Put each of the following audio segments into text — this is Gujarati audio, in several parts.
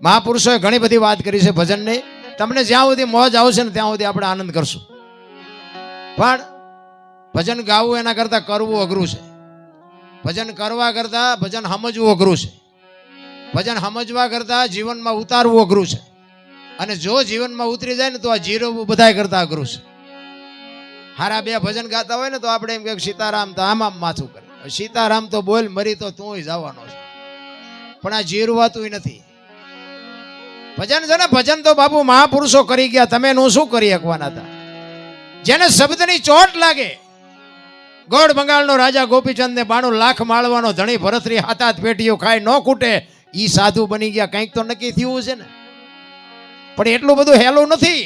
મહાપુરુષોએ ઘણી બધી વાત કરી છે ભજનની. તમને જ્યાં સુધી મોજ આવશે ને ત્યાં સુધી આપણે આનંદ કરશું. પણ ભજન ગાવું એના કરતા કરવું અઘરું છે. ભજન કરવા કરતા ભજન સમજવું અઘરું છે. ભજન સમજવા કરતા જીવનમાં ઉતારવું અઘરું છે. અને જો જીવનમાં ઉતરી જાય ને તો આ જીરવવું બધાય કરતા અઘરું છે. હારા બે ભજન ગાતા હોય ને તો આપણે એમ કે સીતારામ તો આમ માથું કરે, સીતારામ તો બોલ મરી તો તું જવાનો છે. પણ આ જીરવાતું નથી. ભજન છે ને, ભજન તો બાપુ મહાપુરુષો કરી ગયા. તમે નું શું કરી શકવાના હતા? જેને શબ્દની ચોટ લાગે. ગોળ બંગાળનો રાજા ગોપીચંદ ને 92 લાખ માળવાનો ધણી ભરતરી હાથ હાથ પેટીઓ ખાય ન ખૂટે, ઈ સાધુ બની ગયા. કંઈક તો નક્કી થયું છે ને. પણ એટલું બધું હેલું નથી.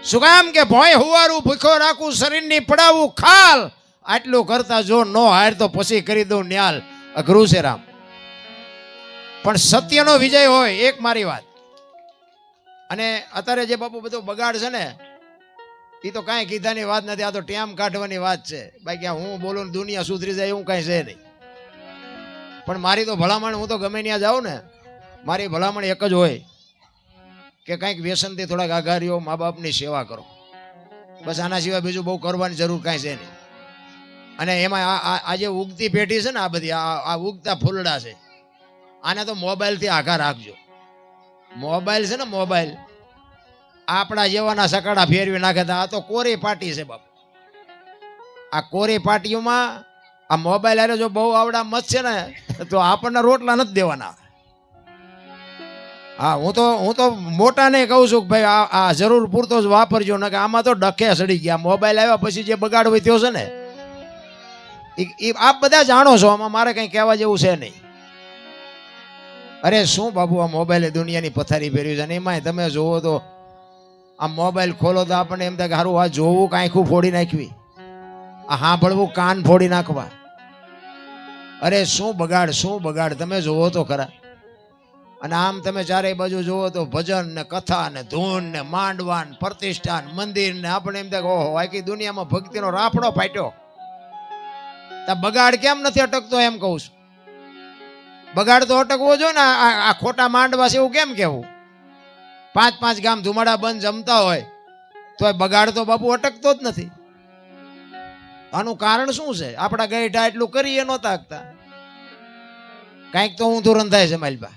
શું કામ કે ભોય હુવારું ભૂખો રાખું શરીરની પડાવું ખાલ, આટલું કરતા જો નો હાર તો પછી કરી દઉં ન્યાલ. અઘરું છે રામ. પણ સત્યનો વિજય હોય. એક મારી વાત, અને અત્યારે જે બાપુ બધું બગાડ છે ને, એ તો કાંઈ કીધાની વાત નથી. આ તો ટેમ કાઢવાની વાત છે. બાકી હું બોલું ને દુનિયા સુધરી જાય એવું કાંઈ છે નહીં. પણ મારી તો ભલામણ, હું તો ગમે ત્યાં જાઉં ને, મારી ભલામણ એક જ હોય કે કંઈક વ્યસનથી થોડાક આઘારીઓ, મા બાપની સેવા કરો. બસ આના સિવાય બીજું બહુ કરવાની જરૂર કાંઈ છે નહીં. અને એમાં આ જે ઉગતી પેઢી છે ને, આ બધી આ ઉગતા ફૂલડા છે, આને તો મોબાઈલથી આઘા રાખજો. મોબાઈલ છે ને, મોબાઈલ આપણા જેવાના સકાડા ફેરવી નાખે. આ તો કોરી પાટી છે બાપુ. આ કોરી પાટીઓમાં આ મોબાઈલ આરે જો બહુ આવડા મત છે ને, તો આપણને રોટલા નથી દેવાના. હા, હું તો મોટાને કહું છું કે ભાઈ આ જરૂર પૂરતો જ વાપરજો, ને કે આમાં તો ડખે સડી ગયા. મોબાઈલ આવ્યા પછી જે બગાડ હોય થયો છે ને, એ આપ બધા જાણો છો. આમાં મારે કંઈ કહેવા જેવું છે નહીં. અરે શું બાબુ, આ મોબાઈલે દુનિયાની પથારી ફેરવી છે. અને એમાંય તમે જોવો તો આ મોબાઈલ ખોલો તો આપણને એમ થાય કે સારું આ જોવું આંખું ફોડી નાખવી, આ સાંભળવું કાન ફોડી નાખવા. અરે શું બગાડ, શું બગાડ. તમે જોવો તો ખરા. અને આમ તમે ચારે બાજુ જોવો તો ભજન ને કથા ને ધૂન ને માંડવા ને પ્રતિષ્ઠા ને મંદિર ને, આપણે એમ થાય કે ઓહો આખી દુનિયામાં ભક્તિનો રાફડો ફાટ્યો. તો બગાડ કેમ નથી અટકતો એમ કહું છું. બગાડ તો અટકવો જોઈએ ને. આ ખોટા માંડવા છે એવું કેમ કેવું? 5-5 ગામ ધુમાડા બંધ જમતા હોય તો બગાડ તો બાપુ અટકતો જ નથી. આનું કારણ શું છે? આપણા ગઈઢા એટલું કરીએ નહોતા શકતા. કાંઈક તો ઊંધું રંધાય છે માલબા.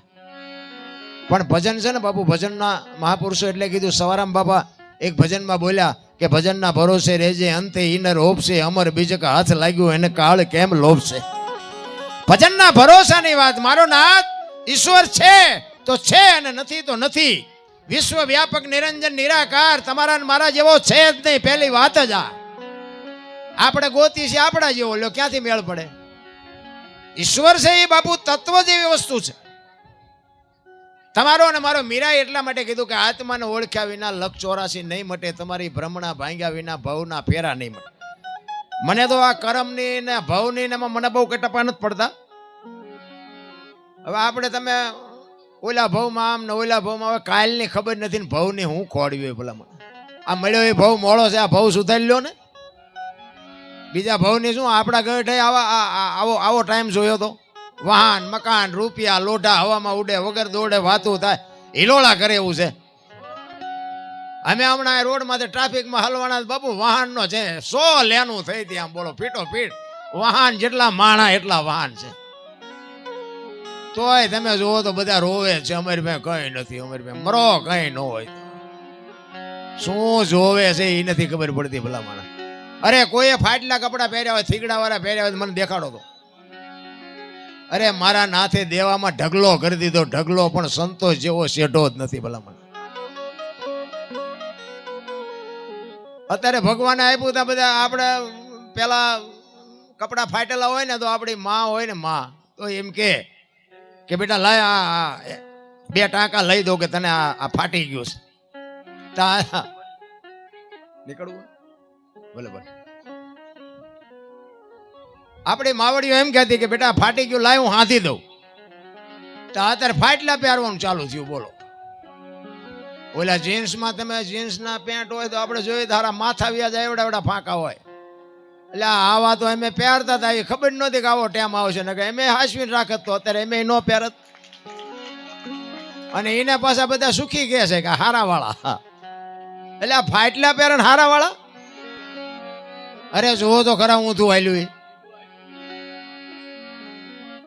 પણ ભજન છે ને બાપુ, ભજનના મહાપુરુષો એટલે કીધું. સવારામ બાપા એક ભજનમાં બોલ્યા કે ભજનના ભરોસે રહેજે, અંતે ઈનર હોપશે, અમર બીજક હાથ લાગ્યું એને કાળ કેમ લોભશે. ભજનના ભરોસાની વાત. મારો નાથ ઈશ્વર છે તો છે, અને નથી તો નથી. વિશ્વ વ્યાપક નિરંજન નિરાકાર, તમારા મારા જેવો છે જ નહીં. પહેલી વાત જ આ. આપણે ગોતી છે આપણા જેવો, લ્યો ક્યાંથી મેળ પડે? ઈશ્વર છે એ બાપુ તત્વ જેવી વસ્તુ છે. તમારો અને મારો મીરાએ એટલા માટે કીધું કે આત્માને ઓળખ્યા વિના લખ 84 નહીં મટે, તમારી ભ્રમણા ભાંગ્યા વિના ભવના ફેરા નહીં મટે. મને તો આ કર્મની ને ભવની ને મને બહુ કટપા નથી પડતા. હવે આપણે તમે ઓલા ભવમાં આમ ને ઓલા ભવમાં, હવે કાલની ખબર નથી ને ભવની હું ખોડવી હોય ભલામાં. આ મળ્યો એ ભવ મોડો છે, આ ભવ સુધારી લ્યો ને. બીજા ભવની શું? આપણા ગઢે આવો ટાઈમ જોયો તો વાહન મકાન રૂપિયા લોઢા હવામાં ઉડે, વગર દોડે વાતું થાય, હિલોળા કરે એવું છે. અમે હમણાં રોડ માંથી ટ્રાફિકમાં હલવાના બાપુ, વાહન નો છે 100 લેનું થઈ હતી. આમ બોલો ફીટો ફીટ વાહન, જેટલા માણા એટલા વાહન છે. તોય તમે જોવો તો બધા રોવે છે, અમારી પાસે કઈ નથી, અમારી પાસે મરો કઈ ન હોય. શું જોવે છે એ નથી ખબર પડતી ભલા માણસ. અરે કોઈએ ફાટલા કપડા પહેર્યા હોય, થીગડા વાળા પહેર્યા હોય, મને દેખાડો તો. અરે મારા નાથે દેવામાં ઢગલો કરી દીધો, ઢગલો. પણ સંતોષ જેવો શેઢો જ નથી ભલા મને. અત્યારે ભગવાને આપ્યું તા બધા. આપણે પેલા કપડા ફાટેલા હોય ને તો આપણી માં હોય ને, માં તો એમ કે બેટા લાય આ 2 ટાંકા લઈ દો કે તને આ ફાટી ગયું છે. નીકળવું ભલે ભલે. આપણી માવડીઓ એમ કહેતી કે બેટા ફાટી ગયું, લાય હું હાથી દઉં. તો અત્યારે ફાટલા પહેરવાનું ચાલુ થયું. બોલો, ઓલા જીન્સમાં તમે જીન્સના પેન્ટ હોય તો આપણે જોઈએ તારા માથા વ્યાજ એવડા એવડા ફાંકા હોય. એટલે આવા તો અમે પહેરતા હતા, એ ખબર નહોતી કે આવો ટાઈમ આવશે ને, કે એમ હાસવીને રાખત તો અત્યારે એમ ન પહેરત. અને એના પાછા બધા સુખી કહે છે કે હારા વાળા, એટલે આ ફાટલા પહેરણ હારા વાળા. અરે જોવો તો ખરા હું તું હાલ્યું.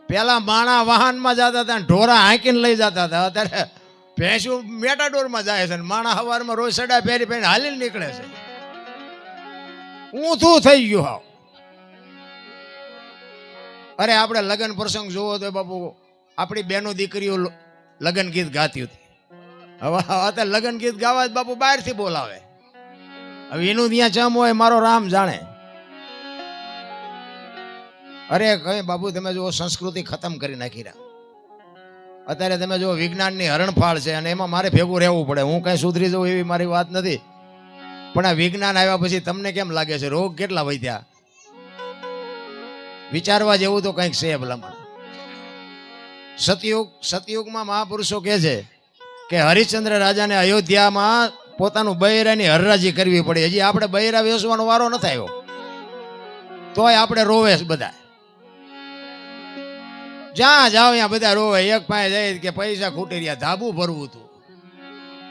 પેલા માણા વાહનમાં જતા હતા, ઢોરા હાંકીને લઈ જતા હતા. અત્યારે ભેંસું મેટાડોરમાં જાય છે, માણા સવારમાં રોજ સડા પહેરી પહેરીને હાલીને નીકળે છે. ઊંધું થઈ ગયું હાવ. અરે આપણે લગ્ન પ્રસંગ જોવો તો બાપુ આપણી બેનો દીકરીઓ લગ્ન ગીત ગાતી હતી. હવે અત્યારે લગ્ન ગીત ગાવા જ બાપુ બહારથી બોલાવે. હવે એનું ત્યાં ચમ હોય મારો રામ જાણે. અરે કઈ બાપુ તમે જો સંસ્કૃતિ ખતમ કરી નાખી રહ્યા. અત્યારે તમે જો વિજ્ઞાનની હરણફાળ છે અને એમાં મારે ભેગું રહેવું પડે. હું કઈ સુધરી જાઉં એવી મારી વાત નથી, પણ આ વિજ્ઞાન આવ્યા પછી તમને કેમ લાગે છે રોગ કેટલા વધ્યા? વિચારવા જેવું તો કંઈક છે ભલામણ. સતયુગમાં મહાપુરુષો કહે છે કે હરિશ્ચંદ્ર રાજાને અયોધ્યામાં પોતાનું બૈરાની હરરાજી કરવી પડી. હજી આપણે બૈરા વેચવાનો વારો નથી આવ્યો, તોય આપણે રોવે બધા. જ્યાં જાઓ ત્યાં બધા રોવે. એક પાસે જાય કે પૈસા ખૂટી રહ્યા, ધાબુ ભરવું હતું.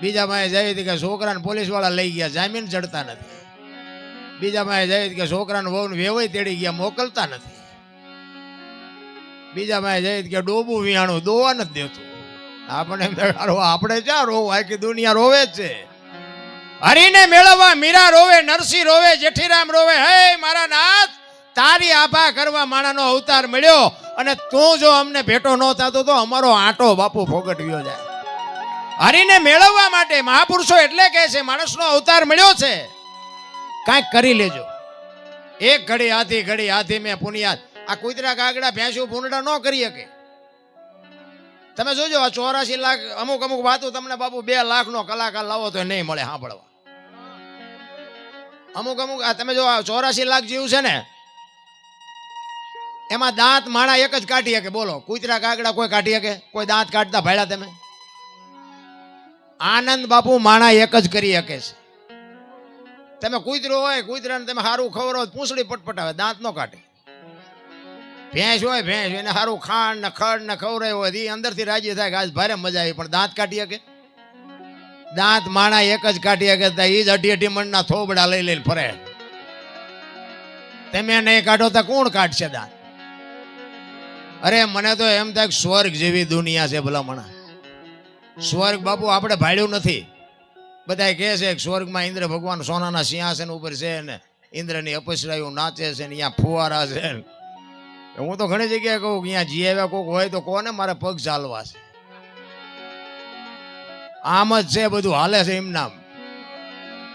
બીજા પાસે જાય કે છોકરાને પોલીસ વાળા લઈ ગયા, જામીન ચડતા નથી. બીજા પાસે જાય કે છોકરાને વહુને વેવાઈ તેડી ગયા, મોકલતા નથી. બીજા પાસે જાય કે ડોબું વિહાણું દોવા નથી દેતું. આપણે આપણે ક્યાં રોવું? આખી દુનિયા રોવે જ છે. હરીને મેળવવા મીરા રોવે, નરસિંહ રોવે, જેઠીરામ રોવે. હે મારા નાથ, તારી આભા કરવા માણાનો અવતાર મળ્યો અને તું જો અમને ભેટો ન થતો તો અમારો આંટો બાપુ ફોગટવ્યો જાય. હરીને મેળવવા માટે મહાપુરુષો એટલે કહે છે માણસનો અવતાર મળ્યો છે, કાંઈક કરી લેજો. એક ઘડી હાથી મેં પુનિયાદ. આ કુતરા કાગડા ભેંસું ભૂંડા ન કરી શકે. તમે જોજો આ 84 લાખ અમુક વાતો તમને બાપુ 2 લાખનો કલાકાર લાવો તો નહીં મળે સાંભળવા. અમુક આ તમે જો 84 લાખ જીવ છે ને, એમાં દાંત માણા એક જ કાઢી શકે. બોલો, કુતરા કાગડા કોઈ કાઢી શકે? કોઈ દાંત કાઢતા ભાડ્યા તમે? આનંદ બાપુ માણા એક જ કરી શકે છે. તમે કૂતરો હોય, કૂતરાને તમે સારું ખવરો, પૂંછડી પટપટાવે, દાંત નો કાઢે. ભેંસ હોય, ભેંસ એને સારું ખાંડ ને ખડ ને ખવરાય હોય, એ અંદરથી રાજી થાય કે આજ ભારે મજા આવી, પણ દાંત કાઢી શકે? દાંત માણા એક જ કાઢી શકે. એ જ 80 મણના થોબડા લઈ લઈને ફરે. તમે નહીં કાઢો તો કોણ કાઢશે દાંત? અરે મને તો એમ થાય સ્વર્ગ જેવી દુનિયા છે ભલામણા. સ્વર્ગ બાપુ આપણે ભાડ્યું નથી. બધા કહે છે કે સ્વર્ગમાં ઇન્દ્ર ભગવાન સોનાના સિંહાસન ઉપર છે ને ઇન્દ્રની અપસરાયું નાચે છે ને અહીંયા ફુવારા છે. હું તો ઘણી જગ્યાએ કહું કે અહીંયા જી આવ્યા કોઈક હોય તો કોને મારે પગ ચાલવા છે. આમ જ છે, બધું હાલે છે એમ નામ.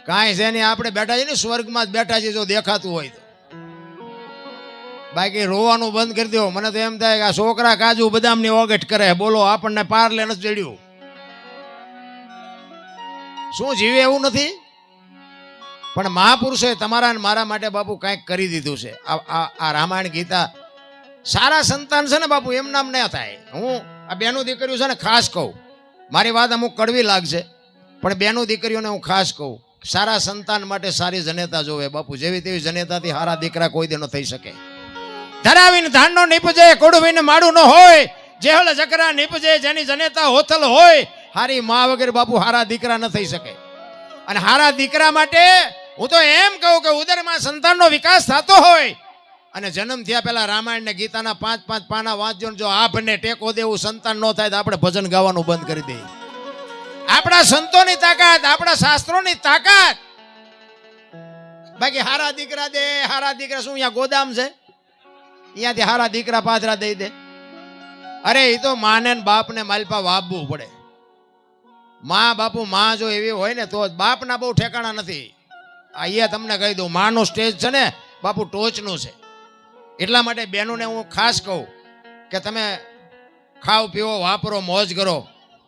કાંઈ છે નહીં, આપણે બેઠા છીએ ને સ્વર્ગમાં જ બેઠા છીએ જો દેખાતું હોય તો. બાકી રોવાનું બંધ કરી દો. મને તો એમ થાય કે આ છોકરા કાજુ બદામની ઓગટ કરે. બોલો, આપણને પારલે નથી ચડ્યું. શું જીવે એવું નથી? પણ મહાપુરુષોએ તમારા અને મારા માટે બાપુ કંઈક કરી દીધું છે. આ રામાયણ ગીતા સારા સંતાન છે ને બાપુ, એમ નામ ન થાય. હું આ બેનું દીકરીઓ છે ને ખાસ કહું, મારી વાત અમુક કડવી લાગશે પણ બેનું દીકરીઓને હું ખાસ કહું, સારા સંતાન માટે સારી જનેતા જોવે બાપુ. જેવી તેવી જનેતાથી સારા દીકરા કોઈ દે ન થઈ શકે. ધરાવીને ધાનનો નીપજે, કોડવીને માડું ન હોય, જેહળ જકરા નીપજે, જેની જનેતા હોથલ હોય. હારી મા વગર બાપુ હારા દીકરા ન થઈ શકે. અને હારા દીકરા માટે હું તો એમ કહું કે ઉદરમાં સંતાનનો વિકાસ થતો હોય અને જન્મ થયા પહેલા રામાયણ ને ગીતાના 5-5 પાના વાંચજો. જો આપને ટેકો દેવું સંતાન ન થાય તો આપણે ભજન ગાવાનું બંધ કરી દઈએ. આપણા સંતોની તાકાત, આપણા શાસ્ત્રોની તાકાત. બાકી હારા દીકરા દે, હારા દીકરા શું અહીંયા ગોદામ છે? અહીંયાથી હારા દીકરા પાથરા દઈ દે. અરે એ તો માને બાપને માલપા વાપવું પડે. બાપુ માં જો એવી હોય ને તો બાપના બહુ ઠેકાણા નથી. અહીંયા તમને કહી દઉં, માનું સ્ટેજ છે ને બાપુ ટોચનું છે. એટલા માટે બહેનોને હું ખાસ કહું કે તમે ખાઓ પીવો, વાપરો, મોજ કરો,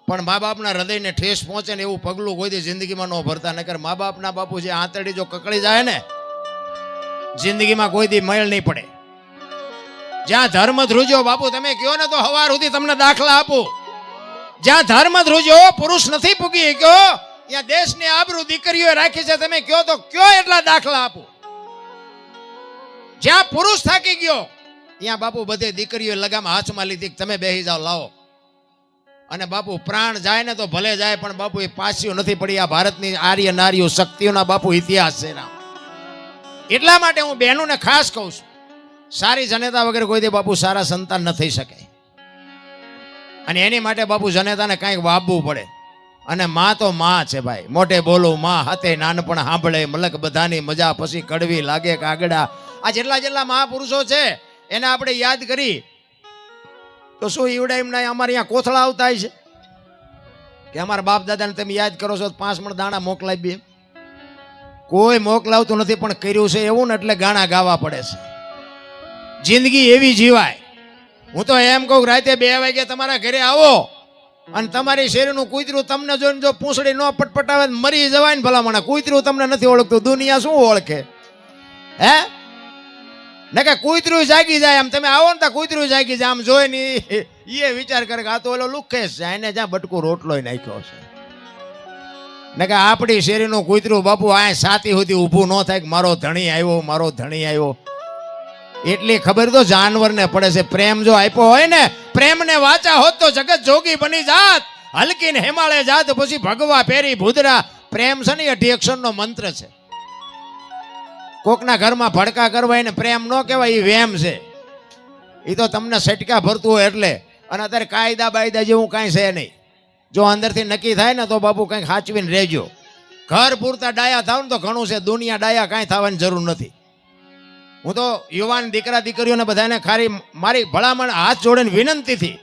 પણ મા બાપના હૃદયને ઠેસ પહોંચે ને એવું પગલું કોઈ દી જિંદગીમાં ન ભરતા. નકર મા બાપના બાપુ જે આંતરડી જો કકડી જાય ને, જિંદગીમાં કોઈ દી મેળ નહીં પડે. જ્યાં ધર્મ ધ્રુજો બાપુ, તમે કહો ને તો હવાર સુધી તમને દાખલા આપું. જ્યાં ધર્મ ધ્રુજો પુરુષ નથી પૂગી ગયો, ત્યાં દેશની આબરૂ દીકરીઓ રાખી છે. તમે કહો તો કયો એટલા દાખલા આપો. જ્યાં પુરુષ થાકી ગયો ત્યાં બાપુ બધે દીકરીઓ લગામ હાથમાં લીધી, તમે બેસી જાઓ, લાવો. અને બાપુ પ્રાણ જાય ને તો ભલે જાય, પણ બાપુ એ પાછું નથી પડી. આ ભારતની આર્ય નારીઓ શક્તિઓના બાપુ ઇતિહાસ છે રામ. એટલા માટે હું બહેનોને ખાસ કહું છું, સારી જનેતા વગર કોઈથી બાપુ સારા સંતાન ન થઈ શકે. અને એની માટે બાપુ જનેતાને કાંઈક વાવવું પડે. અને માં તો માં છે ભાઈ, મોટે બોલું માં, હાથે નાનપણ સાંભળે, મલક બધાની મજા, પછી કડવી લાગે કાગડા. આ જેટલા મહાપુરુષો છે એને આપણે યાદ કરી તો શું ઈવડા એમના અમારે અહીંયા કોથળા આવતા છે કે અમારા બાપ દાદાને તમે યાદ કરો છો 5 મણ દાણા મોકલાવી? કોઈ મોકલાવતું નથી, પણ કર્યું છે એવું ને એટલે ગાણા ગાવા પડે છે. જિંદગી એવી જીવાય. હું તો એમ કહું, રાતે 2 વાગે તમારા ઘરે આવો અને તમારી શેરીનું કૂતરું તમને જોઈને જો પૂંછડી ન પટપટાવે મરી જવાય ને ભલામણ. કૂતરું તમને નથી ઓળખતું, દુનિયા શું ઓળખે? હે ને કે કૂતરું જાગી જાય. આમ તમે આવો ને તો કૂતરું જાગી જાય. આમ જોઈ ને એ વિચાર કરે કે આ તો ઓલો લુખેશ છે, એને જ્યાં બટકું રોટલો નાખ્યો છે. ને કે આપણી શેરીનું કૂતરું બાપુ આ સાતી સુધી ઊભું ન થાય કે મારો ધણી આવ્યો, મારો ધણી આવ્યો. એટલી ખબર તો જાનવરને પડે છે. પ્રેમ જો આપ્યો હોય ને, પ્રેમને વાચા હોત તો જગત જોગી બની જાત, હલકીને હિમાલય જાત, પછી ભગવા પેરી ભૂદરા. પ્રેમ છે ને 8 અક્ષરનો મંત્ર છે. કોકના ઘરમાં ભડકા કરવા એને પ્રેમ ન કહેવાય, એ વેમ છે. એ તો તમને સટકા ભરતું હોય એટલે. અને અત્યારે કાયદા બાયદા જેવું કાંઈ છે નહીં. જો અંદરથી નક્કી થાય ને તો બાપુ કંઈક સાચવીને રહેજો. ઘર પૂરતા ડાયા થાવ ને તો ઘણું છે, દુનિયા ડાયા કાંઈ થવાની જરૂર નથી. હું તો યુવાન દીકરા દીકરીઓને બધાને ખાલી મારી ભલામણ હાથ જોડીને વિનંતીથી,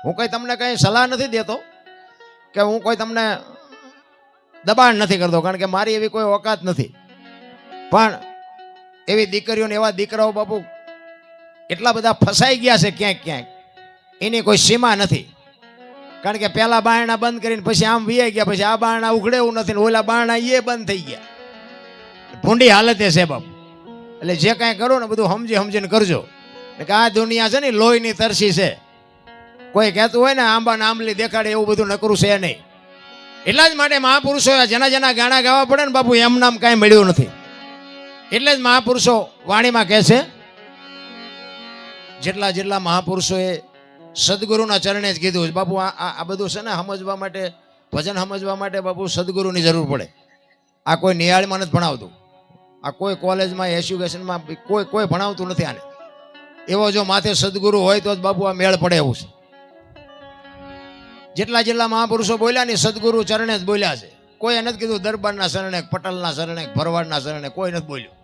હું કંઈ તમને કંઈ સલાહ નથી દેતો કે હું કોઈ તમને દબાણ નથી કરતો, કારણ કે મારી એવી કોઈ ઓકાત નથી. પણ એવી દીકરીઓને એવા દીકરાઓ બાપુ એટલા બધા ફસાઈ ગયા છે ક્યાંક ક્યાંક, એની કોઈ સીમા નથી. કારણ કે પહેલા બારણા બંધ કરીને પછી આમ વિયાઈ ગયા, પછી આ બારણા ઉઘડે એવું નથી ને ઓલા બારણા એ બંધ થઈ ગયા. ભૂંડી હાલતે છે બાપુ. એટલે જે કાંઈ કરો ને બધું સમજીને કરજો. કે આ દુનિયા છે ને લોહીની તરસી છે. કોઈ કહેતું હોય ને આંબા આંબલી દેખાડે એવું બધું નકરું છે નહીં. એટલા જ માટે મહાપુરુષો જેના ગાણા ગાવા પડે ને બાપુ એમ નામ કાંઈ મળ્યું નથી. એટલે જ મહાપુરુષો વાણીમાં કહે છે, જેટલા મહાપુરુષોએ સદગુરુના ચરણે જ કીધું છે. બાપુ આ બધું છે ને સમજવા માટે, ભજન સમજવા માટે બાપુ સદગુરુની જરૂર પડે. આ કોઈ નિહાળમાં નથી ભણાવતું, આ કોઈ કોલેજમાં એજ્યુકેશનમાં કોઈ ભણાવતું નથી આને. એવો જો માથે સદગુરુ હોય તો જ બાપુ આ મેળ પડે એવું છે. જેટલા મહાપુરુષો બોલ્યા ને સદગુરુ ચરણે જ બોલ્યા છે. કોઈ નથી કીધું દરબારના શરણે, પટલના શરણે, ભરવાડના શરણે, કોઈ નથી બોલ્યું.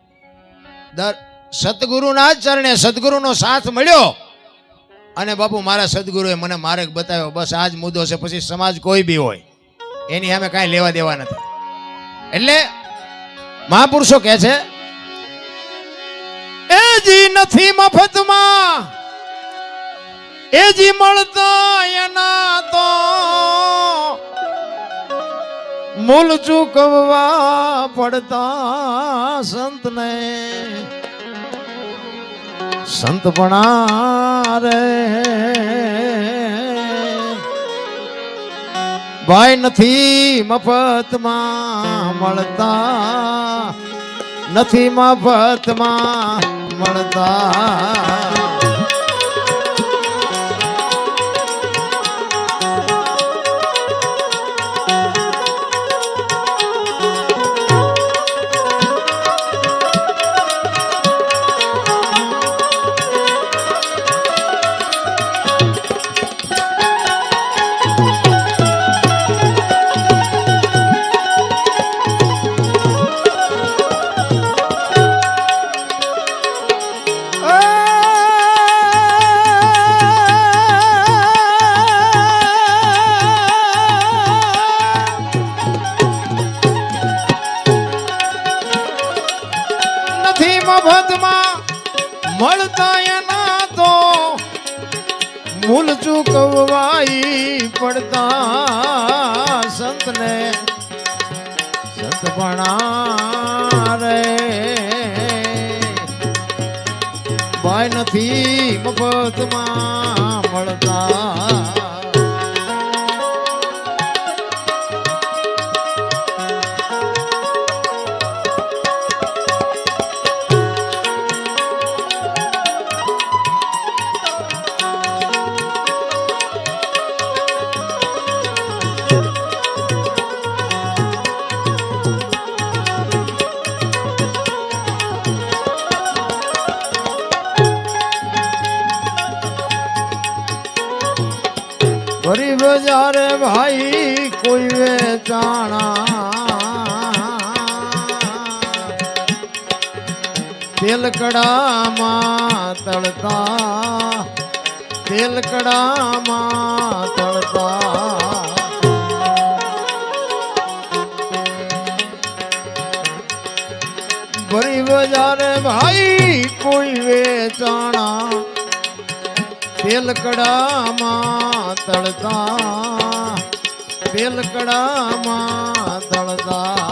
સદગુરુના જ ચરણે સદગુરુનો સાથ મળ્યો અને બાપુ મારા સદગુરુએ મને માર્ગ બતાવ્યો. બસ આ જ મુદ્દો છે. પછી સમાજ કોઈ બી હોય એની સામે કાંઈ લેવા દેવા નથી. એટલે મહાપુરુષો કહે છે, એ જી નથી મફતમાં, એ જી મળતા એના તો મૂલ ચૂકવવા પડતા સંતને. સંતપણા રે ભાઈ નથી મફતમાં મળતા, નથી મફતમાં મળતા. મળતા એના તો મૂલ ચૂકવવાઈ પડતા સંતને. સંતપણા રે ભાઈ નથી મફતમાં મળતા. ભાઈ કોઈ વેચાણા તેલકડામાં તળતા તેલકડામાં તળતા ભરી બજારે ભાઈ કોઈ વેચાણા તેલકડામાં તળતા તેલકડામાં તળતા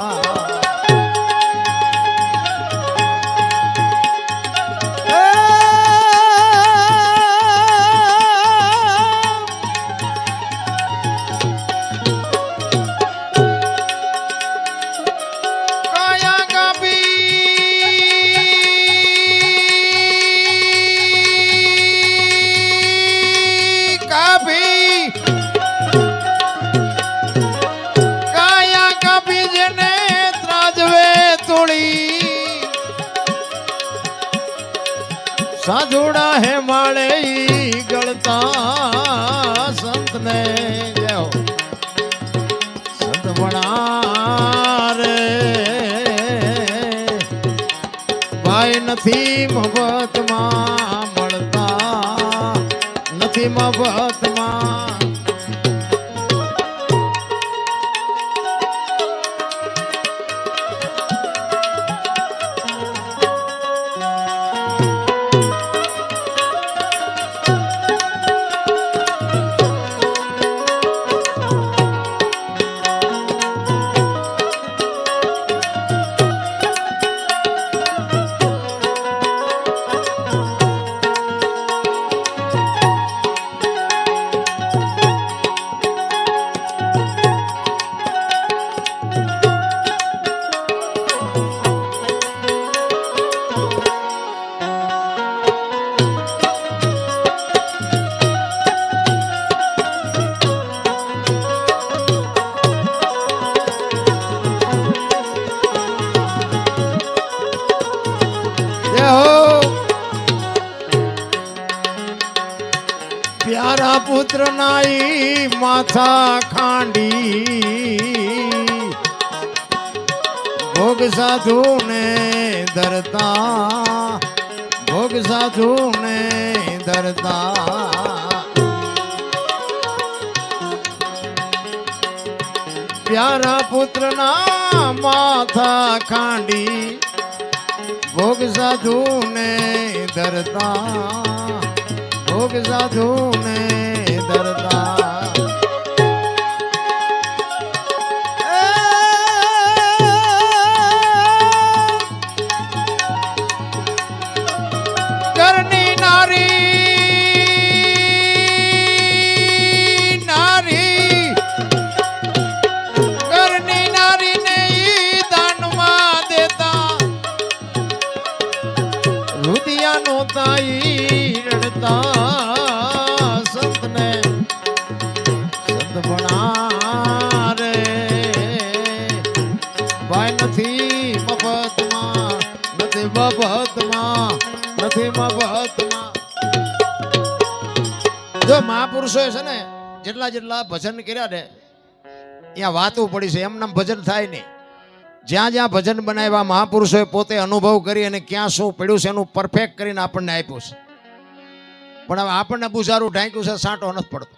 સાધુડા હે માળે ગળતા સંત ને જાઓ સંત બના રે ભાઈ નથી મફતમાં મળતા નથી મફતમાં प्यारा पुत्र नाई माथा खांडी भोग साधु ने धरता भोग साधु ने धरता प्यारा पुत्र ना माथा खांडी भोग साधु ने धरता भोग साधु ने धरता करनी नारी नारी करनी नारी ने दान में देता रुदिया नो ताई रड़ता જો મહાપુરુષોએ છે ને જેટલા જેટલા ભજન કર્યા ને ત્યાં વાતું પડી છે એમનામ ભજન થાય નહીં જ્યાં જ્યાં ભજન બનાવ્યા મહાપુરુષોએ પોતે અનુભવ કરી અને ક્યાં શું પડ્યું છે એનું પરફેક્ટ કરીને આપણને આપ્યું છે પણ હવે આપણને બુઝારું ઢાંક્યું છે સાંટો નથી પડતો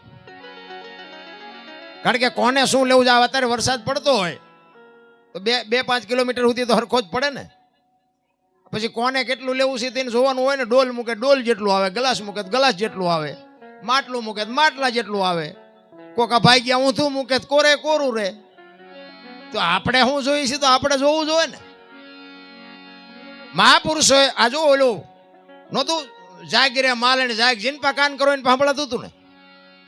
કારણ કે કોને શું લેવું છે અત્યારે વરસાદ પડતો હોય તો 2-5 કિલોમીટર સુધી તો હરખો જ પડે ને પછી કોને કેટલું લેવું છે તેને જોવાનું હોય ને ડોલ મૂકે ડોલ જેટલું આવે ગ્લાસ મૂકે ગ્લાસ જેટલું આવે માટલું મૂકે માટલા જેટલું આવે કોકા ભાઈ ગયા ઊંધું મૂકે કોરે કોરું રે તો આપણે શું જોઈએ છે તો આપણે જોવું જોઈએ ને મહાપુરુષોએ આ જો ઓલું નહોતું જાગીરે માલણ જાગ જીનપા કાન કરો એને સાંભળાતું હતું ને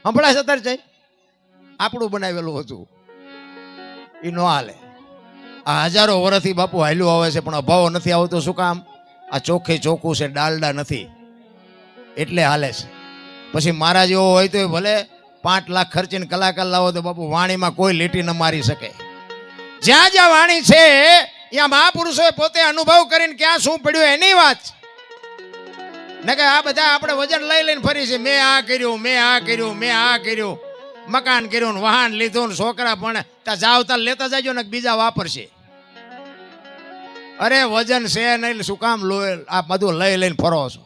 સંભળાય છે અત્યારે જાય આપણું બનાવેલું હતું એ નો હાલે આ હજારો વર્ષથી બાપુ હાલ્યું આવે છે પણ અભાવ નથી આવતો શું કામ આ ચોખ્ખે ચોખ્ખું છે ડાલડા નથી એટલે હાલે છે પછી મારા જેવો હોય તો ભલે 5 લાખ ખર્ચીને કલાકાર લાવો તો બાપુ વાણીમાં કોઈ લીટી ન મારી શકે જ્યાં જ્યાં વાણી છે ત્યાં મહાપુરુષોએ પોતે અનુભવ કરીને ક્યાં શું પડ્યું એની વાત ને કે આ બધા આપણે વજન લઈ લઈને ફરી છે મેં આ કર્યું મેં આ કર્યું મેં આ કર્યું મકાન કર્યું ને વાહન લીધું ને છોકરા પણ ત્યાં જાવ ત્યાં લેતા જાજો ને બીજા વાપરશે. અરે વજન છે નહીં, શું કામ આ બધું લઈ લઈને ફરો છો?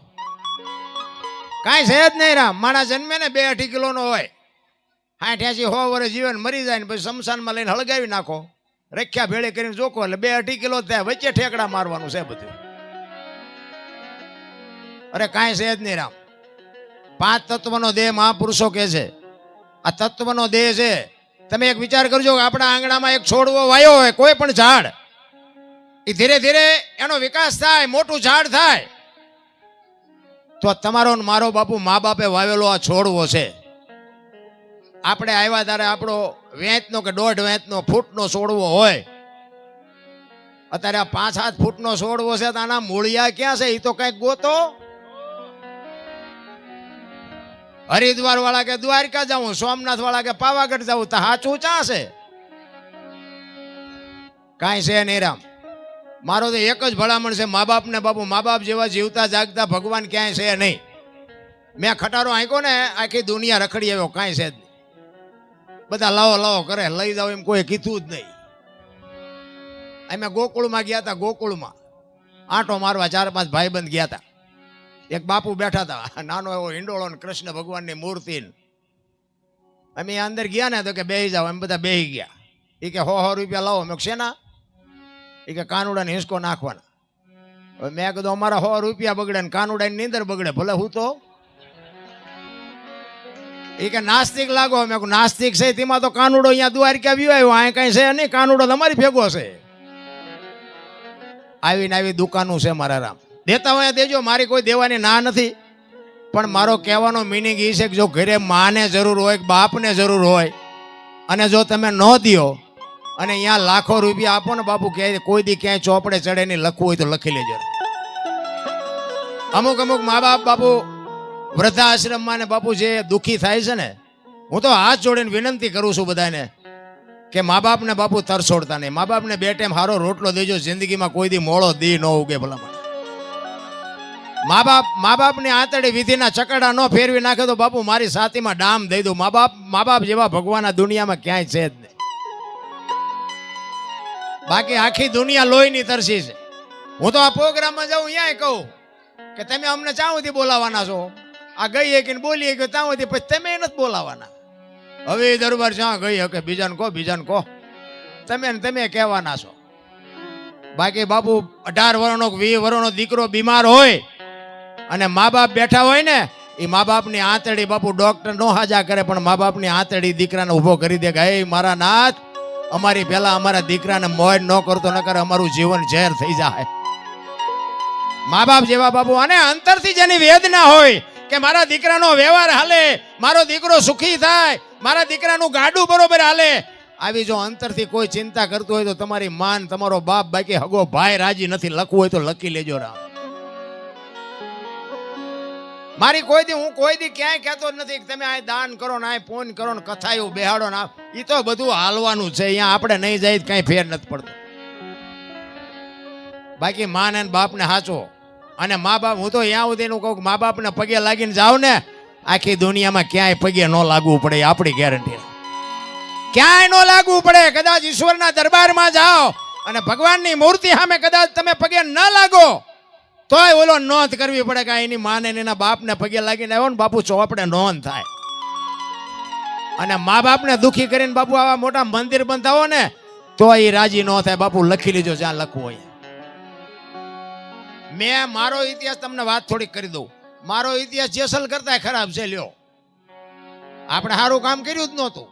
કાંઈ છે જ નહીં. રામ માણસ જન્મે ને 2-2.5 કિલોનો હોય, 60-80-100 વર્ષ જીવન મરી જાય ને પછી શમશાનમાં લઈને હળગાવી નાખો, રખ્યા ભેળે કરીને જોખો એટલે 2-2.5 કિલો થાય. વચ્ચે ઠેકડા મારવાનું છે બધું. અરે કાંઈ છે જ નહીં. રામ 5 તત્વનો દેહ મહાપુરુષો કહે છે. આ તત્વનો દેહ છે. તમે એક વિચાર કરજો કે આપણા આંગણામાં એક છોડવો વાયો હોય, કોઈ પણ ઝાડ, એ ધીરે ધીરે એનો વિકાસ થાય, મોટું ઝાડ થાય. તો તમારો ને મારો બાપુ મા બાપે વાવેલો આ છોડવો છે. આપણે આવ્યા ત્યારે આપણો વેંચનો કે 1.5 વેંચનો ફૂટનો છોડવો હોય, અત્યારે આ 5-7 ફૂટનો છોડવો છે. તો આના મૂળિયા ક્યાં છે? એ તો કઈક ગોતો. હરિદ્વાર વાળા કે દ્વારકા જાઉં, સોમનાથ વાળા કે પાવાગઢ જાઉં, તો સાચું ચા છે? કાંઈ છે નહીં. રામ મારો તો એક જ ભલામણ છે, મા બાપ ને બાપુ, મા બાપ જેવા જીવતા જાગતા ભગવાન ક્યાંય છે નહીં. મેં ખટારો આંક્યો ને, આખી દુનિયા રખડી આવ્યો, કાંઈ છે જ નહીં. બધા લાવો લાવો કરે, લઈ જાઓ એમ કોઈ કીધું જ નહીં. અમે ગોકુળમાં ગયા હતા. ગોકુળમાં આંટો મારવા 4-5 ભાઈબંધ ગયા હતા. એક બાપુ બેઠા હતા, નાનો એવો હિંડોળો ને કૃષ્ણ ભગવાનની મૂર્તિ. અમે અંદર ગયા ને તો કે બેહી જાઓ, એમ બધા બેહી ગયા. એ કે 100 રૂપિયા લાવો. મેં શેના? એ કે કાનુડાને હિંસકો નાખવાના. હવે મેં કીધું અમારા 100 રૂપિયા બગડે ને કાનુડાની નીંદર બગડે, ભલે હું તો. એ કે નાસ્તિક લાગો. મેં કહું નાસ્તિક છે તેમાં તો કાનુડો અહીંયા દ્વારકા વ્યુ આવ્યો, અહીં કઈ છે નહીં, કાનુડો તમારી ભેગો છે. આવીને આવી દુકાનું છે મારા. રામ દેતા હોય દેજો, મારી કોઈ દેવાની ના નથી. પણ મારો કહેવાનો મિનિંગ એ છે કે જો ઘરે માને જરૂર હોય કે બાપને જરૂર હોય, અને જો તમે ન દો અને અહીંયા લાખો રૂપિયા આપો ને બાપુ, કે કોઈ દી ક્યાંય ચોપડે ચડે નહીં, લખવું હોય તો લખી લેજો. અમુક મા બાપ બાપુ વૃદ્ધાશ્રમમાં ને બાપુ જે દુઃખી થાય છે ને, હું તો હાથ જોડીને વિનંતી કરું છું બધાને કે મા બાપને બાપુ તરછોડતા નહીં. મા બાપને 2 ટાઈમ સારો રોટલો દેજો, જિંદગીમાં કોઈ દી મોળો દી ન ઉગે. ભલા મા બાપની આંતળી વિધિના ચકડા ન ફેરવી નાખે તો બાપુ મારી સાતીમાં ડામ દઈ દઉં. મા બાપ જેવા ભગવાન આ દુનિયામાં ક્યાંય છે જ નહીં. બાકી આખી દુનિયા લોહીની તરસી છે. હું તો આ પ્રોગ્રામમાં જાઉં અહીંયા કહું કે તમે અમને ચાં સુધી બોલાવાના છો? આ ગઈ કે બોલીએ કે ત્યાં સુધી, પછી તમે નથી બોલાવાના. હવે દરબાર જ્યાં ગઈ હકે બીજાને કહો, તમે કહેવાના છો. બાકી બાપુ 18 વર્ષનો 20 વર્ષનો દીકરો બીમાર હોય અને મા બાપ બેઠા હોય ને, એ મા બાપની આંતળી બાપુ ડોક્ટર નો હાજા કરે, પણ મા બાપની આંતળી દીકરાને ઉભો કરી દે કે હે મારા નાથ, અમારી પહેલા અમારા દીકરાને મોજ ન કરતો, ન કરે અમારું જીવન ઝેર થઈ જાય. મા બાપ જેવા બાપુ, અને અંતરથી જેની વેદના હોય કે મારા દીકરાનો વ્યવહાર હાલે, મારો દીકરો સુખી થાય, મારા દીકરાનું ગાડું બરોબર હાલે, આવી જો અંતરથી કોઈ ચિંતા કરતું હોય તો તમારી માન, તમારો બાપ, બાકી હગો ભાઈ રાજી નથી. લખવું હોય તો લખી લેજો. રામ મારી હું કોઈ દી ક્યાંય કહેતો જ નથી તમે આ દાન કરો ને, આ ફોન કરો ને, કથાયું બેહાડો ને, એ તો બધું હાલવાનું છે. અહીંયા આપણે નહીં જાય કઈ ફેર નથી પડતો. બાકી માન અને બાપને હાચો. અને મા બાપ, હું તો અહીંયા સુધીનું કહું કે મા બાપને પગે લાગીને જાવ ને, આખી દુનિયામાં ક્યાંય પગે ન લાગવું પડે, આપણી ગેરંટી. ક્યાંય ન લાગવું પડે. કદાચ ઈશ્વરના દરબારમાં જાઓ અને ભગવાનની મૂર્તિ સામે કદાચ તમે પગે ન લાગો તોય ઓલો નોંધ કરવી પડે કે એની માને એના બાપને પગે લાગીને આવ્યો ને બાપુ, ચોપડે નોંધ થાય. અને મા બાપને દુખી કરીને બાપુ આવા મોટા મંદિર બંધાવો ને તો એ રાજી ન થાય. બાપુ લખી લેજો જ્યાં લખવું હોય. મેં મારો ઇતિહાસ તમને વાત થોડીક કરી દઉં. મારો ઇતિહાસ જેસલ કરતા ખરાબ છે. લ્યો, આપણે સારું કામ કર્યું જ નહોતું,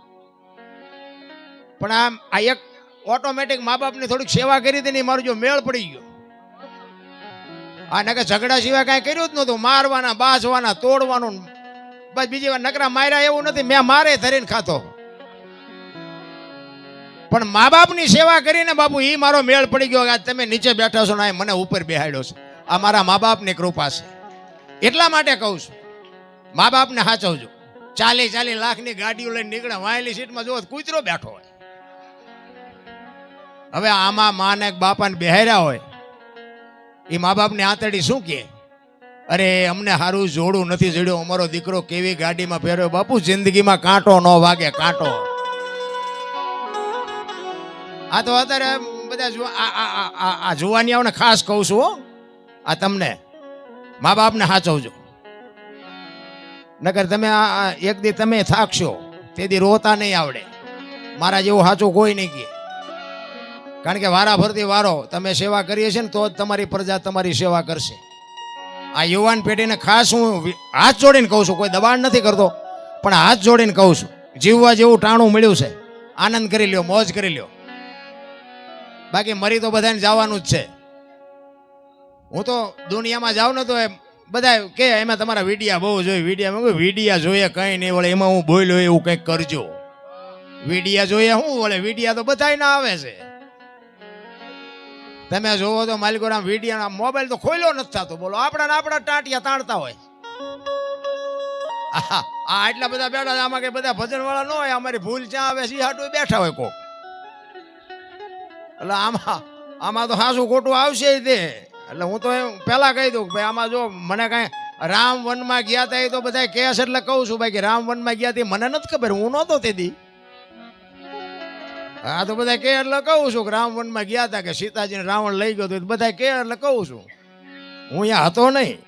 પણ આ એક ઓટોમેટિક મા બાપની થોડીક સેવા કરી હતી ને મારું જો મેળ પડી ગયો. આ નકે ઝઘડા સિવાય કાંઈ કર્યું જ નહોતું. મારવાના, બાજવાના, તોડવાનું, બસ બીજી વાર નકરા માર્યા એવું નથી. મેં મારે ધરીને ખાતો, પણ મા બાપની સેવા કરીને બાપુ એ મારો મેળ પડી ગયો. આજ તમે નીચે બેઠા છો ને મને ઉપર બેહાડ્યો છે. આ મારા મા બાપની કૃપા છે. એટલા માટે કહું છું, મા બાપને સાચવજો. 40 લાખની ગાડીઓ લઈને નીકળે, વાયેલી સીટમાં જો કૂતરો બેઠો હોય. હવે આમાં માને બાપાને બેહાર્યા હોય, એ મા બાપની આંતડી શું કહે? અરે અમને સારું જોડું નથી જડ્યું, અમારો દીકરો કેવી ગાડીમાં ફેર્યો. બાપુ જિંદગીમાં કાંટો ન વાગે, કાંટો. આ તો અત્યારે બધા જુવાનિયાઓને ખાસ કહું છું હો, આ તમને મા બાપને સાચવજો. નકર તમે એક દી તમે થાકશો, તે દી રોતા નહીં આવડે. મારા જેવું સાચું કોઈ નહીં કહે. કારણ કે વારા ફરતી વારો તમે સેવા કરીએ છીએ ને તો જ તમારી પ્રજા તમારી સેવા કરશે. આ યુવાન પેઢીને ખાસ હું હાથ જોડીને કહું છું, કોઈ દબાણ નથી કરતો, પણ હાથ જોડીને કહું છું, જીવવા જેવું ટાણું મળ્યું છે, આનંદ કરી લ્યો, મોજ કરી લ્યો. બાકી મરી તો બધાને જવાનું જ છે. હું તો દુનિયામાં જાઉં ને તો બધા કે એમાં તમારા વિડિયા બહુ જોઈએ, વિડિયા જોઈએ કંઈ નહીં વળે, એમાં હું બોલ્યો એવું કંઈક કરજો. વિડિયા જોઈએ શું વળે, વિડિયા તો બધાય ના આવે છે. તમે જોવો તો માલિકોના વિડિયા મોબાઈલ તો ખોલ્યો નથી થતો. બોલો આપણા ટાંટિયા તાણતા હોય. આટલા બધા બેઠા છે, આમાં કઈ બધા ભજન વાળા ન હોય. અમારી ભૂલ ક્યાં આવે છે હાટું બેઠા હોય કોક. એટલે આમાં તો હાસું ખોટું આવશે તે. એટલે હું તો પેલા કહી દઉં ભાઈ આમાં જો મને કઈ રામ વનમાં ગયા હતા એ તો બધા કેસ એટલે કહું છું ભાઈ કે રામ વનમાં ગયા હતી મને નથી ખબર, હું નહોતો તે દી. હા તો બધા કે એટલે કહું છું કે રામ વનમાં ગયા હતા, કે સીતાજીને રાવણ લઈ ગયો હતો, બધા કે એટલે કહું છું. હું અહીંયા હતો નહીં.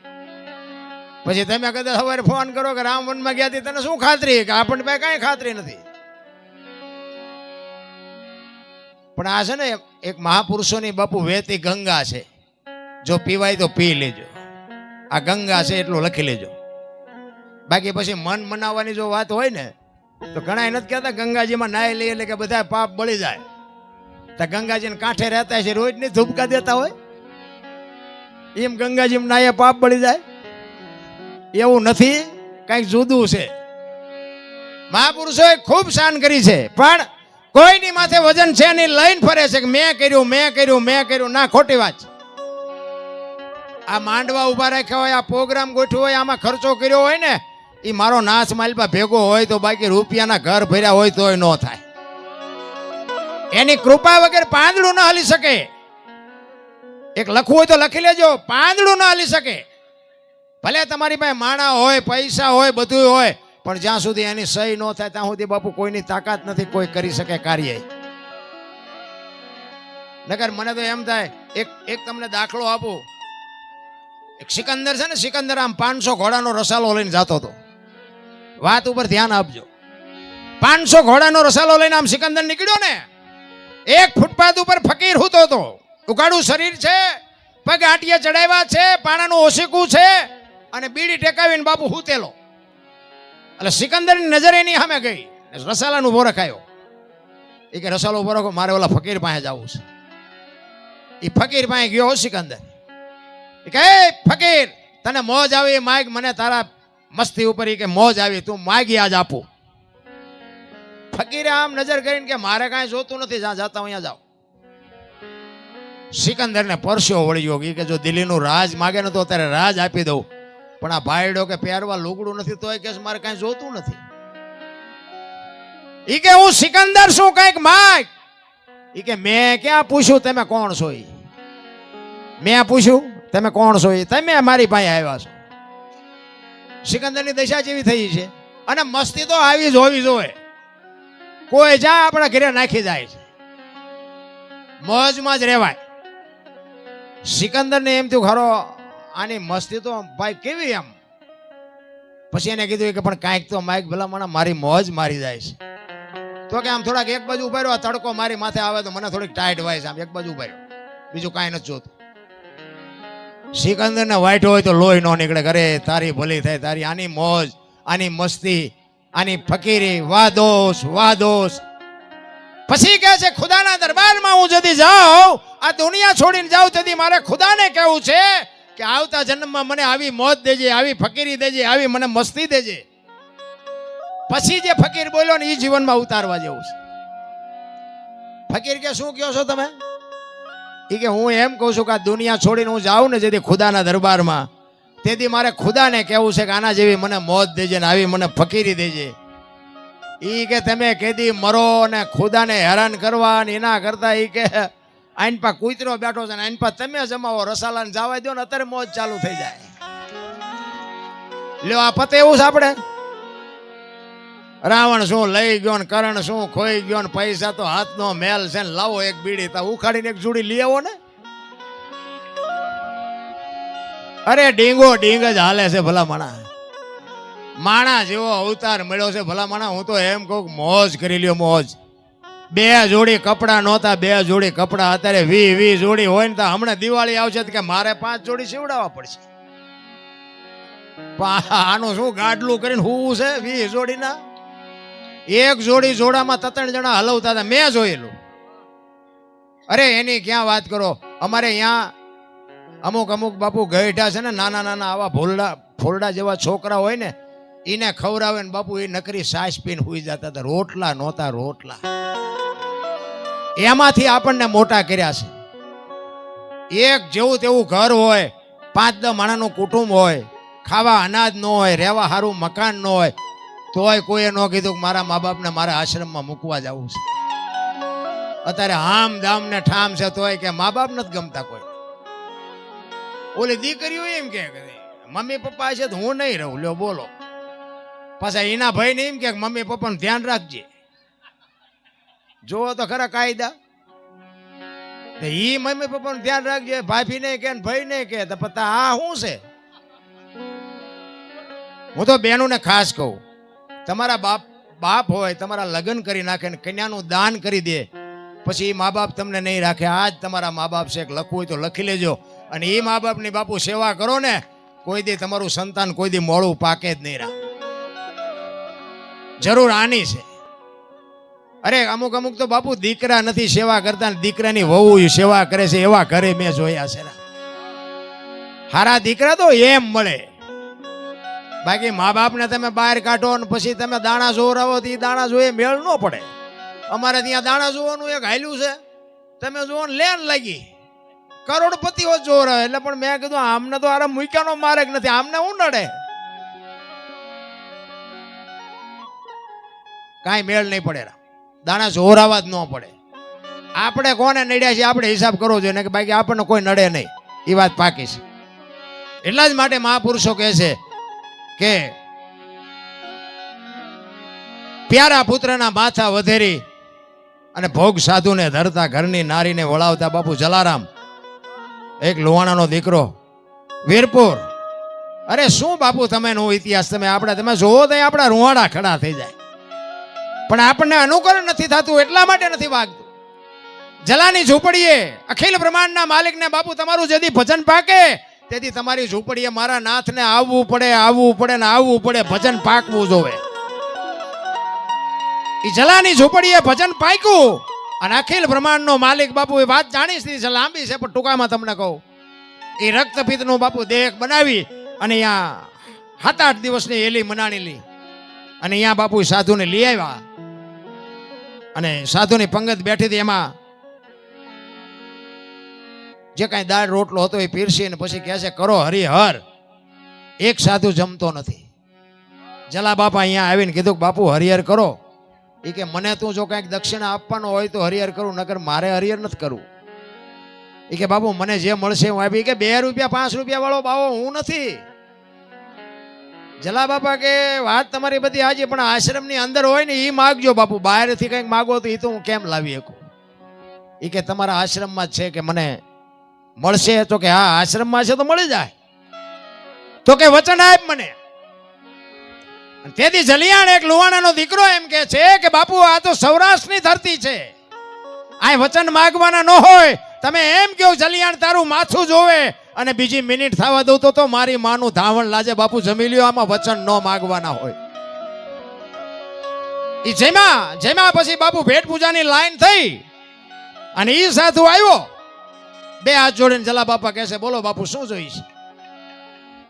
પછી તમે કદાચ સવારે ફોન કરો કે રામ વનમાં ગયા હતી, તને શું ખાતરી? કે આપણને ભાઈ કઈ ખાતરી નથી. પણ આ છે ને એક મહાપુરુષોની બાપુ વહેતી ગંગા છે, જો પીવાય તો પી લેજો. આ ગંગા છે એટલું લખી લેજો. બાકી પછી મન મનાવવાની જો વાત હોય ને તો ઘણા નથી કહેતા ગંગાજીમાં નાય લઈએ એટલે કે બધા પાપ બળી જાય. તો ગંગાજીને કાંઠે રહેતા છે, રોજ ની ધૂપકા દેતા હોય, એમ ગંગાજીમાં નાય પાપ બળી જાય? એવું નથી, કઈક જુદું છે. મહાપુરુષોએ ખૂબ શાન કરી છે, પણ કોઈની માથે વજન છે નહીં, લઈને ફરે છે કે મેં કર્યું, મેં કર્યું, મેં કર્યું. ના, ખોટી વાત. આ માંડવા ઉભા રાખ્યા હોય, આ પ્રોગ્રામ ગોઠવ્યો હોય, આમાં ખર્ચો કર્યો હોય ને, એ મારો નાચ માલપા ભેગો હોય તો, બાકી રૂપિયાના ઘર ભર્યા હોય તોય ન થાય. એની કૃપા વગર પાંદડું ન હલી શકે. એક લખવું હોય તો લખી લેજો, પાંદડું ન હલી શકે. ભલે તમારી પાસે માણા હોય, પૈસા હોય, બધું હોય, પણ જ્યાં સુધી એની સહી ન થાય ત્યાં સુધી બાપુ કોઈની તાકાત નથી કોઈ કરી શકે કાર્ય. નકર મને તો એમ થાય, એક તમને દાખલો આપું. એક સિકંદર છે ને, સિકંદર આમ 500 ઘોડાનો રસાલો લઈને જતો હતો. વાત ઉપર ધ્યાન આપજો. 500 ઘોડાનો રસાલો લઈને આમ સિકંદર નીકળ્યો ને, એક ફૂટપાથ ઉપર ફકીર હૂતો હતો. ઉગાડું શરીર છે, પગ આંટીએ ચડાવ્યા છે, પાણાનું ઓશીકું છે, અને બીડી ટેકાવીને બાપુ હૂતેલો. એટલે સિકંદરની નજર એની સામે ગઈ, રસાલાનું ઉભો રખાયો. એ કે રસાલો ઉભો રાખો, મારે ઓલા ફકીર પાસે જવું છે. એ ફકીર પાસે ગયો સિકંદર. એ કે ફકીર, તને મોજ આવી માગ, મને તારા મસ્તી ઉપર એ કે મોજ આવી, તું માગી આજ આપું. ફકીરે આમ નજર કરીને કે મારે કાંઈ જોતું નથી, જ્યાં જાતા અહીંયા જાઓ. સિકંદરને પરસ્યો વળ્યો કે જો દિલ્હીનું રાજ માગે ને તો અત્યારે રાજ આપી દઉં, પણ આ ભાઈડો કે પહેરવા લુગડું નથી તો કે મારે કાંઈ જોતું નથી. ઈ કે હું સિકંદર શું, કઈક માગ. ઈ કે મેં ક્યાં પૂછ્યું તમે કોણ છો? મેં પૂછ્યું તમે કોણ છો? તમે મારી પાસે આવ્યા છો. સિકંદરની દશા જેવી થઈ છે. અને મસ્તી તો આવી જ હોવી જોઈએ. કોઈ જ્યાં આપણા ઘરે નાખી જાય છે, મોજમાં જ રહેવાય. સિકંદરને એમ થયું ખરો આની મસ્તી તો ભાઈ કેવી એમ. પછી એને કીધું કે પણ કાંઈક તો માઇક ભલા મને મારી મોજ મારી જાય છે. તો કે આમ થોડાક એક બાજુ ઉભા રહ્યો, આ તડકો મારી માથે આવે તો મને થોડીક ટાઈટ વાય છે, આમ એક બાજુ ઉભા રહ્યો, બીજું કાંઈ નથી જોતું. સિકંદરને વાઈટ હોય તો લોહી ન નીકળે. ઘરે તારી ભલી થાય, તારી આની મોજ, આની મસ્તી, આની ફકીરી, વાહ દોષ, વાહ દોષ. પછી કહે છે ખુદાના દરબારમાં હું જદી જાઉં, આ દુનિયા છોડીને જાઉં, તેથી મારે ખુદાને કહેવું છે કે આવતા જન્મમાં મને આવી મોજ દેજે, આવી ફકીરી દેજે, આવી મને મસ્તી દેજે. પછી જે ફકીર બોલ્યો ને એ જીવનમાં ઉતારવા જેવું છે. ફકીર કે શું કહો છો તમે? એ કે હું એમ કહું છું કે આ દુનિયા છોડીને હું જાઉં ને જેથી ખુદાના દરબારમાં, તેથી મારે ખુદાને કહેવું છે કે આના જેવી મને મોજ દેજે ને આવી મને ફકીરી દેજે. ઈ કે તમે કેદી મરો ને ખુદાને હેરાન કરવા ને એના કરતા ઈ કે આઈન પા કૂતરો બેઠો છે ને આઈન પા તમે જમાવો, રસાલાને જવા દો ને અત્યારે મોજ ચાલુ થઈ જાય. લ્યો આ પતે એવું છે આપણે. રાવણ શું લઈ ગયો ને કરણ શું ખોઈ ગયો ને પૈસા તો હાથનો મેલ છે ને લાવો એક બીડી તા ઉખાડીને એક જોડી લઈ આવો ને. અરે ડીંગો ડીંગ જ હાલે છે ભલા માણા જેવો અવતાર મળ્યો છે ભલા માણા. હું તો એમ કહું મોજ કરી લ્યો મોજ. 2 જોડી કપડા નહોતા, 2 જોડી કપડા અત્યારે 20 જોડી હોય ને તો હમણાં દિવાળી આવશે કે મારે 5 જોડી સીવડાવવા પડશે. આનું શું ગાડલું કરીને હું છે 20 જોડીના. એક જોડી જોડામાં 3 જણા હલવતા હતા, મેં જોયેલું. અરે એની ક્યાં વાત કરો. અમારે અહીંયા અમુક બાપુ ગઈઢા છે ને, નાના નાના આવા ફોલડા જેવા છોકરા હોય ને, એને ખવડાવે ને બાપુ એ નકરી સાસ પીને હુઈ જતા હતા. રોટલા નહોતા, રોટલા. એમાંથી આપણને મોટા કર્યા છે. એક જેવું તેવું ઘર હોય, 5-10 માણસનું કુટુંબ હોય, ખાવા અનાજ ન હોય, રહેવા સારું મકાન ન હોય, તોય કોઈએ ન કીધું કે મારા મા બાપને મારા આશ્રમમાં મૂકવા જવું છે. અત્યારે હામ દામ ને ઠામ છે તોય કે મા બાપ નથી ગમતા કોઈ. ઓલી દીકરીઓ એમ કે મમ્મી પપ્પા છે તો હું નહીં રહું. લ્યો બોલો. પાછા એના ભાઈ ને એમ કે મમ્મી પપ્પાનું ધ્યાન રાખજે. જોવો તો ખરા કાયદા. ઈ મમ્મી પપ્પાનું ધ્યાન રાખજે, ભાભી ને કે ભાઈ ને કે તો પતા આ શું છે. હું તો બહેનોને ખાસ કહું, તમારા બાપ હોય તમારા લગ્ન કરી નાખે ને કન્યાનું દાન કરી દે, પછી એ મા બાપ તમને નહીં રાખે. આજ તમારા મા બાપ છે, લખવું હોય તો લખી લેજો. અને એ મા બાપની બાપુ સેવા કરો ને, કોઈ દી તમારું સંતાન કોઈ દી મોડું પાકે જ નહીં રાખ. જરૂર આની છે. અરે અમુક તો બાપુ દીકરા નથી સેવા કરતા ને દીકરાની વહુ સેવા કરે છે, એવા ઘરે મેં જોયા છે. હારા દીકરા તો એમ મળે. બાકી મા બાપને તમે બહાર કાઢો ને પછી તમે દાણા જોરાવો તો એ દાણા જોઈએ મેળ ન પડે. અમારે ત્યાં દાણા જોવાનું એક હાલ્યું છે, તમે જોવો ને લેન લાગી કરોડપતિઓ જોર. એટલે પણ મેં કીધું આમને તો આરામ મૂક્યાનો માર્ગ નથી, આમને હું નડે. કાંઈ મેળ નહીં પડે. દાણા જોરાવા જ ન પડે. આપણે કોને નડ્યા છે આપણે હિસાબ કરવો જોઈએ ને, કે બાકી આપણને કોઈ નડે નહીં. એ વાત પાકી છે. એટલા જ માટે મહાપુરુષો કહે છે કે પ્યારા પુત્રના માથા વધેરી અને ભોગ સાધુને ધરતા ઘરની નારીને વળાવતા બાપુ જલારામ, એક લોહાણાનો દીકરો, વીરપુર. અરે શું બાપુ તમે નો ઇતિહાસ તમે જોવો તો આપણા રૂવાડા ખડા થઈ જાય. પણ આપણને અનુકરણ નથી થતું, એટલા માટે નથી વાગતું. જલાની ઝૂંપડીએ અખિલ બ્રહ્માંડના માલિકને બાપુ તમારું જેથી ભજન પાકે તેથી તમારી ઝૂંપડીએ મારા નાથને આવવું પડે ને આવવું પડે. ભજન પાકવું જોવે. એ જલાની ઝૂંપડીએ ભજન પાક્યું અને અખિલ બ્રહ્માંડનો માલિક બાપુ એ વાત જાણી છે, લાંબી છે પણ ટૂંકામાં તમને કહું. એ રક્તપિત્તનું બાપુ દેહ બનાવી અને અહીંયા 7-8 દિવસની એલી મનાણી લી અને અહીંયા બાપુ સાધુને લઈ આવ્યા અને સાધુની પંગત બેઠી હતી. એમાં જે કાંઈ દાળ રોટલો હતો એ પીરસી અને પછી કહે છે કરો હરિહર. એક સાધુ જમતો નથી. જલા બાપા અહીંયા આવીને કીધું કે બાપુ હરિહર કરો. એ કે મને તું જો કાંઈક દક્ષિણા આપવાનો હોય તો હરિહર કરું, નકર મારે હરિહર નથી કરવું. એ કે બાપુ મને જે મળશે હું આપી. કે 2 રૂપિયા 5 રૂપિયા વાળો બાવો હું નથી. જલા બાપા કે વાત તમારી બધી આજે, પણ આશ્રમની અંદર હોય ને એ માગજો બાપુ. બહારથી કંઈક માગો તો એ તો હું કેમ લાવી શકું. એ કે તમારા આશ્રમમાં જ છે કે મને મળશે. તો કે હા આશ્રમમાં છે તો મળી જાય. તો કે વચન આપ મને. તેથી જલિયાણ એક લુવાણાનો દીકરો એમ કે છે કે બાપુ આ તો સૌરાષ્ટ્રની ધરતી છે, આ વચન માગવાના ન હોય. તમે એમ કહો જલિયાણ તારું માથું જોવે અને બીજી મિનિટ થવા દઉં તો મારી માનું ધાવણ લાજે. બાપુ જમી લ્યો, આમાં વચન ન માગવાના હોય. એ જેમાં પછી બાપુ ભેટ પૂજાની લાઈન થઈ અને ઈ સાધુ આવ્યો. 2 હાથ જોડીને જલા બાપા કહે છે બોલો બાપુ શું જોઈશ.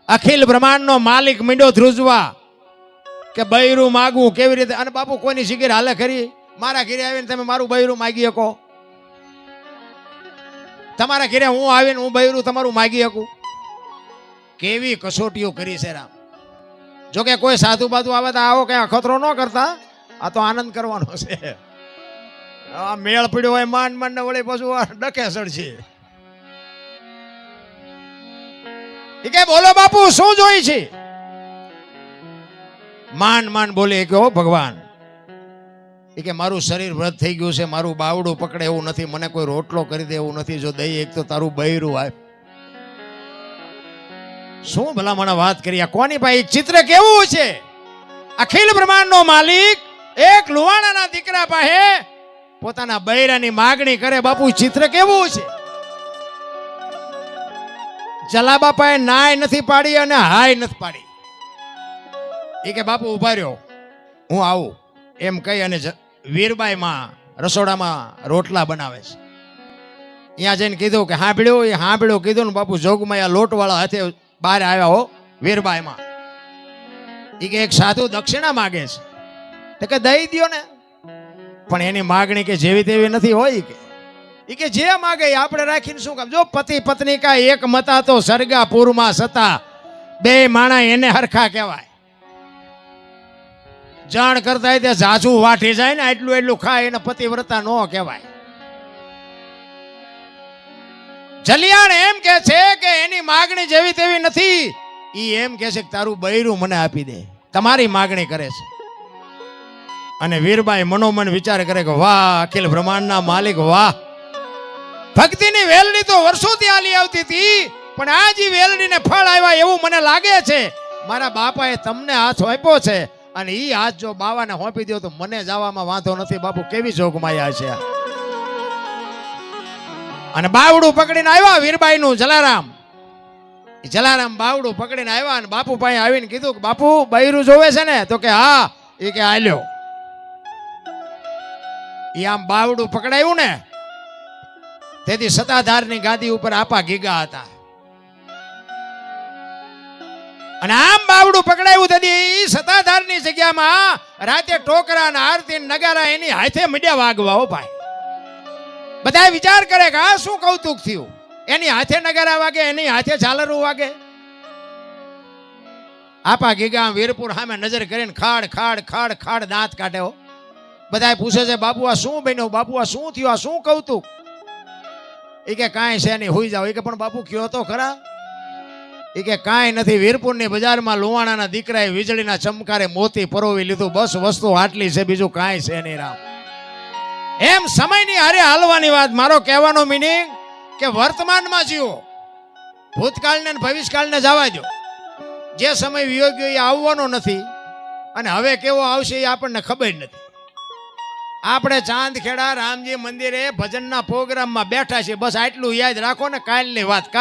અખિલ બ્રહ્માંડનો માલિક મીંડો ધ્રુજવા કે બૈરું માગવું કેવી રીતે. અને બાપુ કોઈની શિગીર હાલે ખરી? મારા ઘરે આવીને તમે મારું બૈરું માગી શકો? તમારા ઘરે હું આવીને હું બૈરું તમારું માગી શકું? કેવી કસોટીઓ કરી છે રામ. જો કે કોઈ સાધુ બાધુ આવે તો આવો કઈ અખતરો ન કરતા, આ તો આનંદ કરવાનો છે. આ મેળ પડ્યો હોય માંડ ને વળી પાછું ડકે સડશે. એ કે બોલો બાપુ શું જોઈ છે? માંડ બોલે કે ઓ ભગવાન, એ કે મારું શરીર વ્રત થઈ ગયું છે, મારું બાવડું પકડે એવું નથી, મને કોઈ રોટલો કરી દે એવું નથી, જો દઈ એક તો તારું બૈરું આપ. શું ભલા મને વાત કરી, કોની ભાઈ ચિત્ર કેવું છે? અખિલ બ્રહ્માંડનો માલિક એક લુવાણાના દીકરા પાસે પોતાના બૈરાની માગણી કરે. બાપુ ચિત્ર કેવું છે? જલા બાપાએ નાય નથી પાડી અને હાય નથી પાડી. એ કે બાપુ ઉભા રહ્યો, હું આવું એમ કહી અને વીરબાઈ માં રસોડામાં રોટલા બનાવે છે. અહીંયા જઈને કીધું કે હાંભળ્યું, એ હાંભળ્યું કીધું ને બાપુ જોગમાં આ લોટવાળા હાથે બહાર આવ્યા હો વીરબાઈ માં. એ કે એક સાધુ દક્ષિણા માગે છે, તો કે દઈ દ્યો ને, પણ એની માગણી કે જેવી તેવી નથી હોય કે. એ કે જે માગે આપણે રાખીને શું કામ? જો પતિ પત્ની કા એક મતા તો સરગાપુરમાં સતા, બે માણા એને હરખા કહેવાય. જાણ કરતા તે ઝાઝુ વાઠી જાય ને એટલું ખાય એને પતિવ્રતા નો કહેવાય. જલિયાણ એમ કે છે કે એની માગણી જેવી તેવી નથી. ઈ એમ કે છે કે તારું બૈરું મને આપી દે, તમારી માગણી કરે છે. અને વીરબાઈ મનોમન વિચાર કરે કે વાહ અખિલ બ્રહ્માંડના માલિક વાહ, ભક્તિની વેલડી તો વર્ષોથી આલી આવતી હતી, પણ આજ ઈ વેલડીને ફળ આવ્યા એવું મને લાગે છે. મારા બાપાએ તમને હાથ આપ્યો છે અને ઈ હાથ જો બાવાને હોપી દો તો મને જવામાં વાંધો નથી. બાપુ કેવી જોગમાયા છે. અને બાવડું પકડીને આવ્યા વીરબાઈ નું જલારામ. જલારામ બાવડું પકડીને આવ્યા અને બાપુ પાસે આવીને કીધું કે બાપુ બૈરું જોવે છે ને? તો કે હા. એ કે આલ્યો. એ આમ બાવડું પકડાયું ને તેથી સતાધારની ગાદી ઉપર આપા ગીગા હતા. અને આમ બાવડું પકડાયું તેથી સતાધારની જગ્યામાં રાતે ટોકરા અને આરતી નગારા એની હાથે મીડિયા વાગવા. હો ભાઈ, બધા વિચાર કરે કે આ શું કૌતુક થયું? એની હાથે નગારા વાગે, એની હાથે ઝાલરું વાગે. આપા ગીગા વીરપુર સામે નજર કરીને ખાડ ખાડ ખાડ ખાડ દાંત કાઢે. હો બધા પૂછે છે બાપુ આ શું બન્યું? બાપુ આ શું થયું? આ શું કૌતુક? એ કે કાંઈ છે નહીં, હોઈ જાવ. એ કે પણ બાપુ કયો તો ખરા. એ કે કાંઈ નથી, વીરપુરની બજારમાં લુવાણાના દીકરાએ વીજળીના ચમકારે મોતી પરોવી લીધું, બસ વસ્તુ આટલી છે, બીજું કાંઈ છે નહીં રામ. એમ સમયની હારે હાલવાની વાત. મારો કહેવાનો મિનિંગ કે વર્તમાનમાં જીવો, ભૂતકાળને ભવિષ્યકાળને જવા દો. જે સમય વિયોગ્યો એ આવવાનો નથી અને હવે કેવો આવશે એ આપણને ખબર નથી. આપણે ચાંદખેડા રામજી મંદિરે ભજનના પ્રોગ્રામમાં બેઠા છીએ, બસ આટલું યાદ રાખો ને કાલની વાત.